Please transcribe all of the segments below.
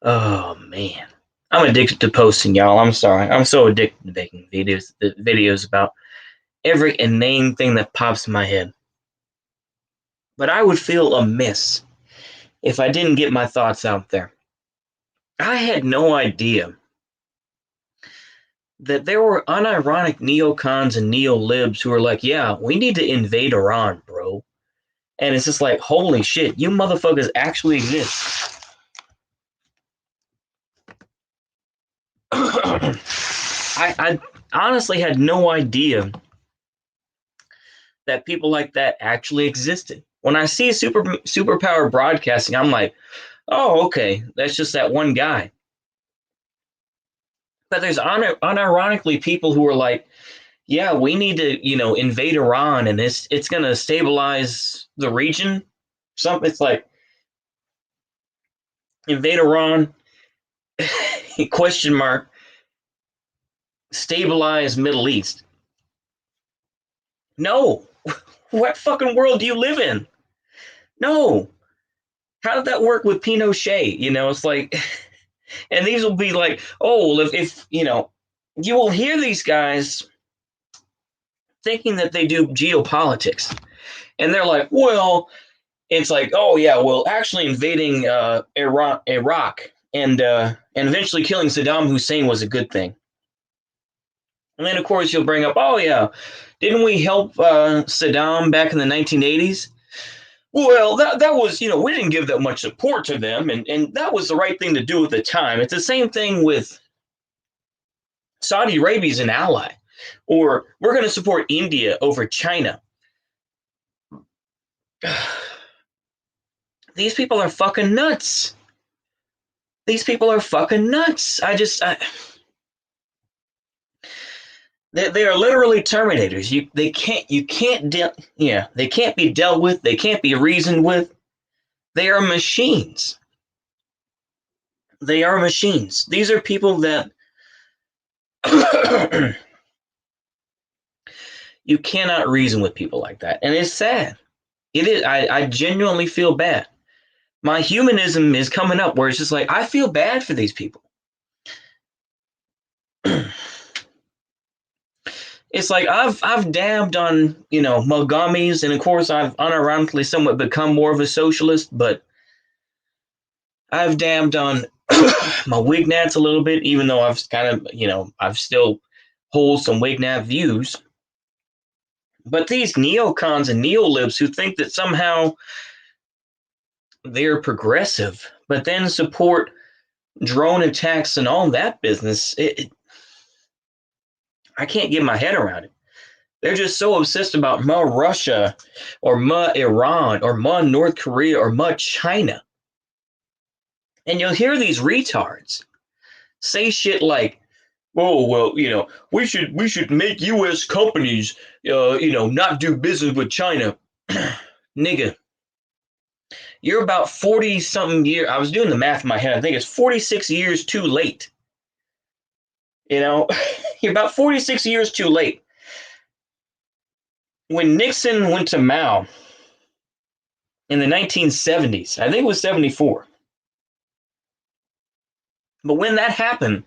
Oh man, I'm addicted to posting, y'all. I'm sorry. I'm so addicted to making videos about every inane thing that pops in my head. But I would feel amiss if I didn't get my thoughts out there. I had no idea that there were unironic neocons and neolibs who were like, yeah, we need to invade Iran, bro. And it's just like, holy shit, you motherfuckers actually exist. I honestly had no idea that people like that actually existed. When I see superpower broadcasting, I'm like, oh, okay, that's just that one guy. But there's unironically people who are like, yeah, we need to, invade Iran, and it's gonna stabilize the region. Something it's like invade Iran, question mark, stabilize Middle East. No, what fucking world do you live in? No, how did that work with Pinochet? It's like, and these will be like, oh, well, if you will hear these guys thinking that they do geopolitics, and they're like, well, it's like, oh yeah, well, actually invading Iraq, and eventually killing Saddam Hussein was a good thing. And then of course you'll bring up, oh yeah, didn't we help Saddam back in the 1980s? Well, that was, we didn't give that much support to them, and that was the right thing to do at the time. It's the same thing with Saudi Arabia is an ally, or we're going to support India over China. These people are fucking nuts. These people are fucking nuts. They are literally terminators. They can't be dealt with. They can't be reasoned with. They are machines. They are machines. These are people that you cannot reason with people like that, and it's sad. It is. I genuinely feel bad. My humanism is coming up where it's just like I feel bad for these people. It's like I've dabbed on Mugamis, and of course I've unironically somewhat become more of a socialist, but I've dabbed on my Wignats a little bit, even though I've kind of I've still hold some Wignat views. But these neocons and neolibs who think that somehow they're progressive, but then support drone attacks and all that business, I can't get my head around it. They're just so obsessed about ma Russia or ma Iran or ma North Korea or ma China. And you'll hear these retards say shit like, "Oh well, we should make U.S. companies, not do business with China." Nigga, you're about 40 something years. I was doing the math in my head. I think it's 46 years too late. You're about 46 years too late. When Nixon went to Mao in the 1970s, I think it was 74. But when that happened,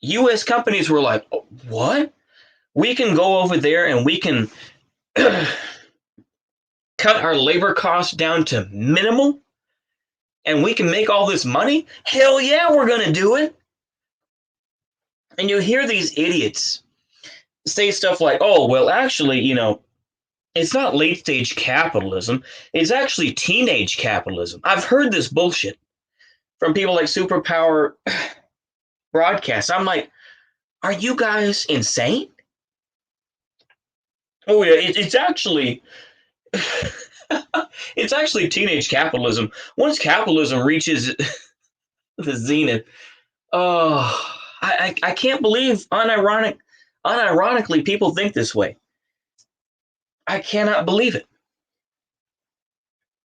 US companies were like, oh, what? We can go over there and we can cut our labor costs down to minimal and we can make all this money? Hell yeah, we're going to do it. And you hear these idiots say stuff like, oh, well, actually, it's not late stage capitalism. It's actually teenage capitalism. I've heard this bullshit from people like Superpower Broadcast. I'm like, are you guys insane? Oh yeah, it's actually it's actually teenage capitalism. Once capitalism reaches the zenith, oh, I can't believe unironically people think this way. I cannot believe it.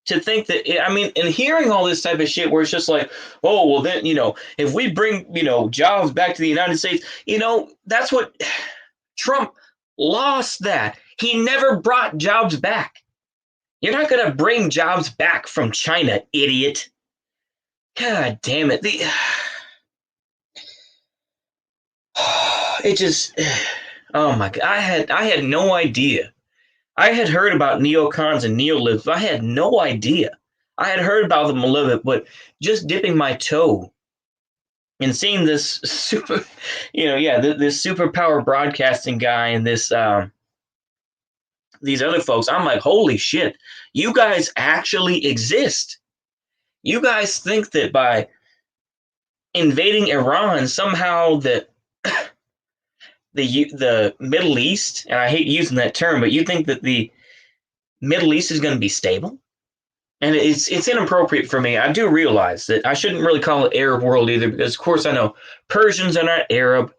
To think that I mean, and hearing all this type of shit, where it's just like, oh well, then if we bring jobs back to the United States, that's what Trump lost. That he never brought jobs back. You're not going to bring jobs back from China, idiot. God damn it. It just, oh my God. I had no idea. I had heard about neocons and neolibs. I had no idea. I had heard about them a little bit, but just dipping my toe and seeing this super, this superpower broadcasting guy and these other folks, I'm like, holy shit, you guys actually exist. You guys think that by invading Iran, somehow that the Middle East, and I hate using that term, but you think that the Middle East is going to be stable? And it's inappropriate for me. I do realize that I shouldn't really call it Arab world either, because of course I know Persians are not Arab.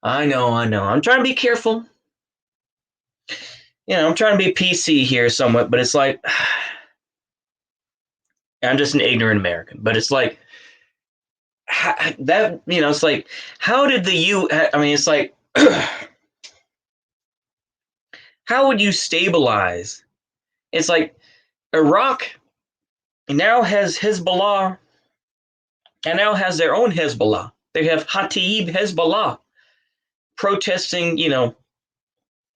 I know. I'm trying to be careful. I'm trying to be PC here somewhat, but it's like I'm just an ignorant American. But it's like that, it's like, how did the I mean, it's like, how would you stabilize? It's like Iraq now has Hezbollah and now has their own Hezbollah. They have Hatib Hezbollah protesting,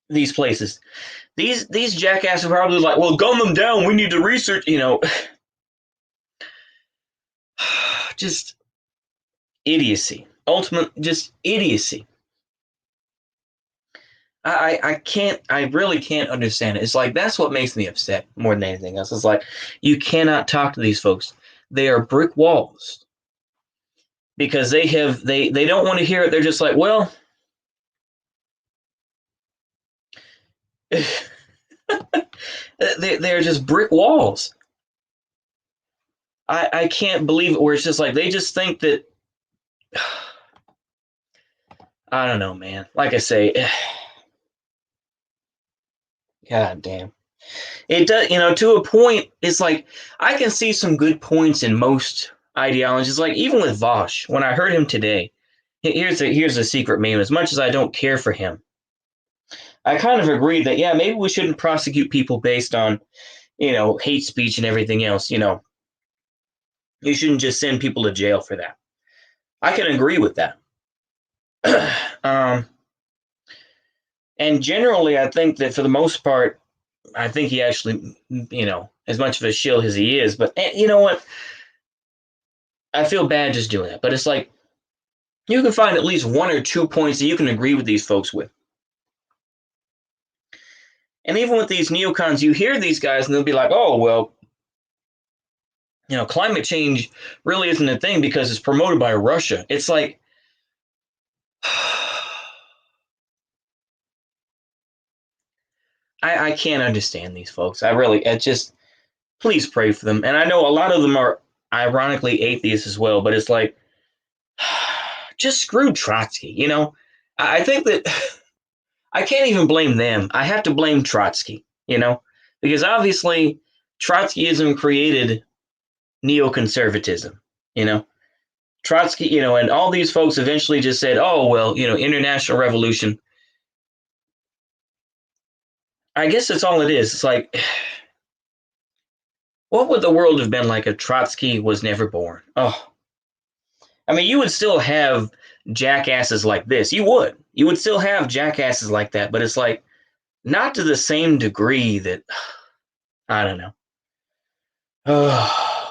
these places. These jackasses are probably like, well, gun them down. We need to research, just idiocy. Ultimate, just idiocy. I really can't understand it. It's like, that's what makes me upset more than anything else. It's like, you cannot talk to these folks. They are brick walls because they don't want to hear it. They're just like, well, they're just brick walls. I can't believe it, where it's just like, they just think that, I don't know, man. Like I say, God damn. It does, to a point, it's like, I can see some good points in most ideologies. Like, even with Vosh, when I heard him today, here's a secret meme. As much as I don't care for him, I kind of agree that, yeah, maybe we shouldn't prosecute people based on, hate speech and everything else. You shouldn't just send people to jail for that. I can agree with that. And generally, I think that for the most part, I think he actually, as much of a shill as he is, but you know what? I feel bad just doing that. But it's like, you can find at least one or 2 points that you can agree with these folks with. And even with these neocons, you hear these guys and they'll be like, oh, well, climate change really isn't a thing because it's promoted by Russia. It's like, I can't understand these folks. Please pray for them. And I know a lot of them are ironically atheists as well, but it's like, just screw Trotsky. I think that I can't even blame them. I have to blame Trotsky, because obviously Trotskyism created neoconservatism, Trotsky, and all these folks eventually just said, oh, well, international revolution. I guess that's all it is. It's like, what would the world have been like if Trotsky was never born? Oh, I mean, you would still have jackasses like this. You would. You would still have jackasses like that, but it's like, not to the same degree that, I don't know.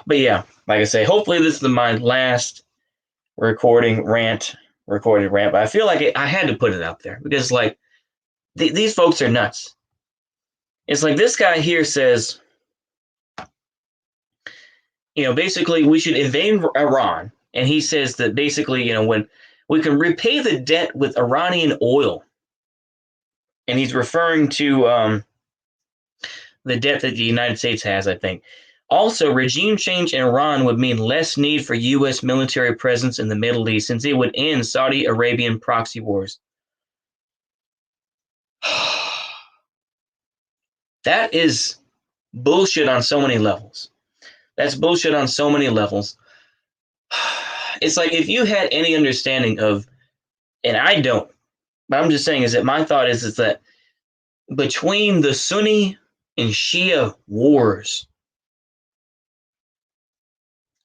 But yeah, like I say, hopefully this is my last recorded rant. But I feel like I had to put it out there because, like, these folks are nuts. It's like this guy here says, basically we should invade Iran. And he says that basically, when we can repay the debt with Iranian oil. And he's referring to the debt that the United States has, I think. Also, regime change in Iran would mean less need for U.S. military presence in the Middle East, since it would end Saudi Arabian proxy wars. That is bullshit on so many levels. That's bullshit on so many levels. It's like, if you had any understanding of, and I don't, but I'm just saying, is that my thought is that between the Sunni and Shia wars,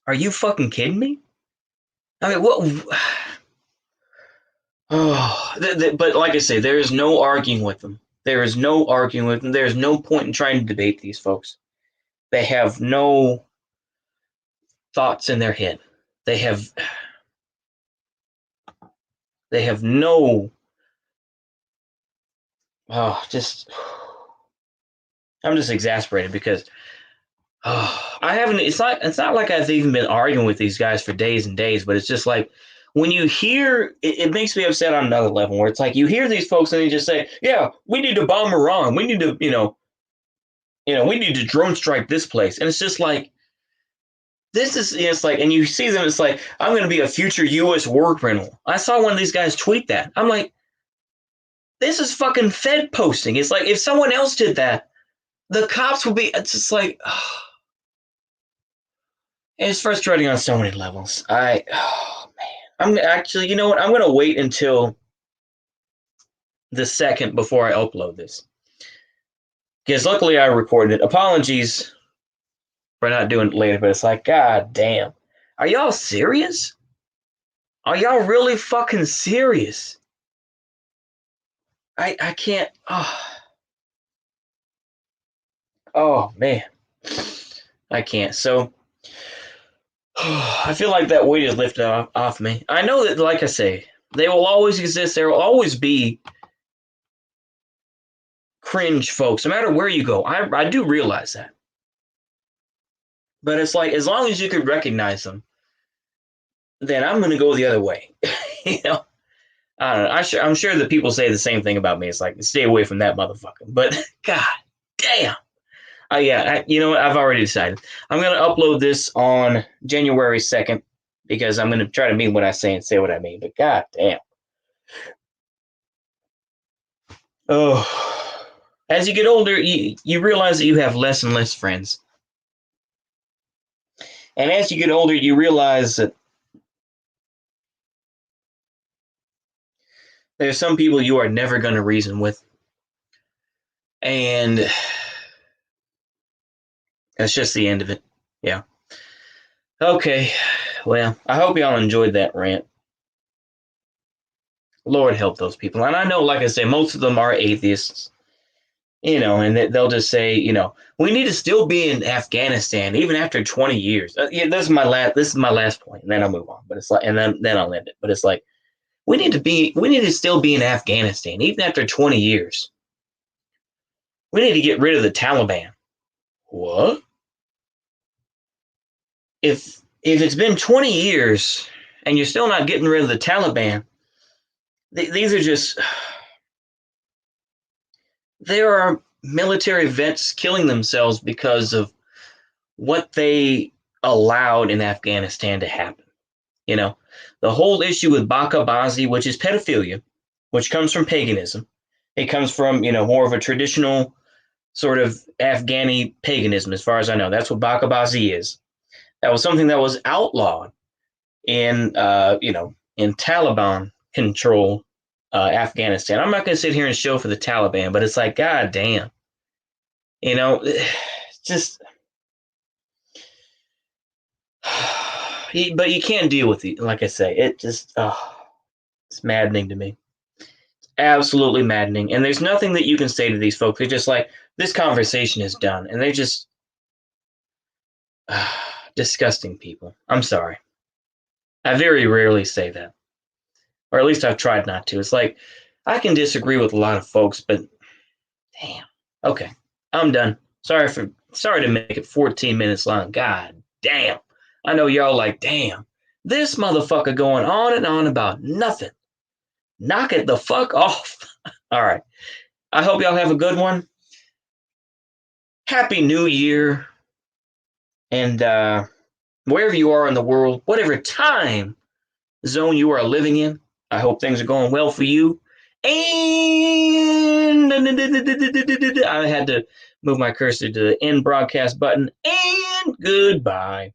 Are you fucking kidding me? I mean, what? Oh, but like I say, there is no arguing with them. There is no arguing with them. There is no point in trying to debate these folks. They have no thoughts in their head. They have no. Oh, just I'm just exasperated because I haven't. It's not. It's not like I've even been arguing with these guys for days and days. But it's just like when you hear, it makes me upset on another level. Where it's like you hear these folks and they just say, "Yeah, we need to bomb Iran. We need to, we need to drone strike this place." And it's just like this is. It's like, and you see them. It's like I'm going to be a future U.S. war criminal. I saw one of these guys tweet that. I'm like, this is fucking Fed posting. It's like if someone else did that, the cops would be. It's just like. It's frustrating on so many levels. Oh man, I'm actually, you know what? I'm gonna wait until the second before I upload this because luckily I recorded it. Apologies for not doing it later, but it's like, god damn, are y'all serious? Are y'all really fucking serious? I can't. Oh man, I can't. So. I feel like that weight is lifted off me. I know that, like I say, they will always exist. There will always be cringe folks, no matter where you go. I do realize that. But it's like, as long as you can recognize them, then I'm going to go the other way. you know, I don't know. I'm sure that people say the same thing about me. It's like, stay away from that motherfucker. But god damn. Yeah, you know what? I've already decided. I'm going to upload this on January 2nd because I'm going to try to mean what I say and say what I mean. But god damn. Oh, as you get older, you realize that you have less and less friends. And as you get older, you realize that there's some people you are never going to reason with. And that's just the end of it. Yeah. Okay. Well, I hope y'all enjoyed that rant. Lord help those people. And I know, like I say, most of them are atheists, and they'll just say, we need to still be in Afghanistan even after 20 years. Yeah, this is my last point, and then I'll move on. But it's like, and then I'll end it. But it's like, we need to still be in Afghanistan even after 20 years. We need to get rid of the Taliban. What? If it's been 20 years and you're still not getting rid of the Taliban, these are just, there are military vets killing themselves because of what they allowed in Afghanistan to happen. The whole issue with Baka-Bazi, which is pedophilia, which comes from paganism. It comes from, more of a traditional sort of Afghani paganism, as far as I know. That's what Baka-Bazi is. That was something that was outlawed in Taliban control Afghanistan. I'm not going to sit here and show for the Taliban, but it's like, god damn, just. But you can't deal with it. Like I say, it just, it's maddening to me. Absolutely maddening. And there's nothing that you can say to these folks. They're just like, this conversation is done. And they're just disgusting people. I'm sorry. I very rarely say that. Or at least I've tried not to. It's like, I can disagree with a lot of folks, but damn. Okay, I'm done. Sorry to make it 14 minutes long. God damn. I know y'all like, damn, this motherfucker going on and on about nothing. Knock it the fuck off. All right. I hope y'all have a good one. Happy New Year. And wherever you are in the world, whatever time zone you are living in, I hope things are going well for you. And I had to move my cursor to the end broadcast button. And goodbye.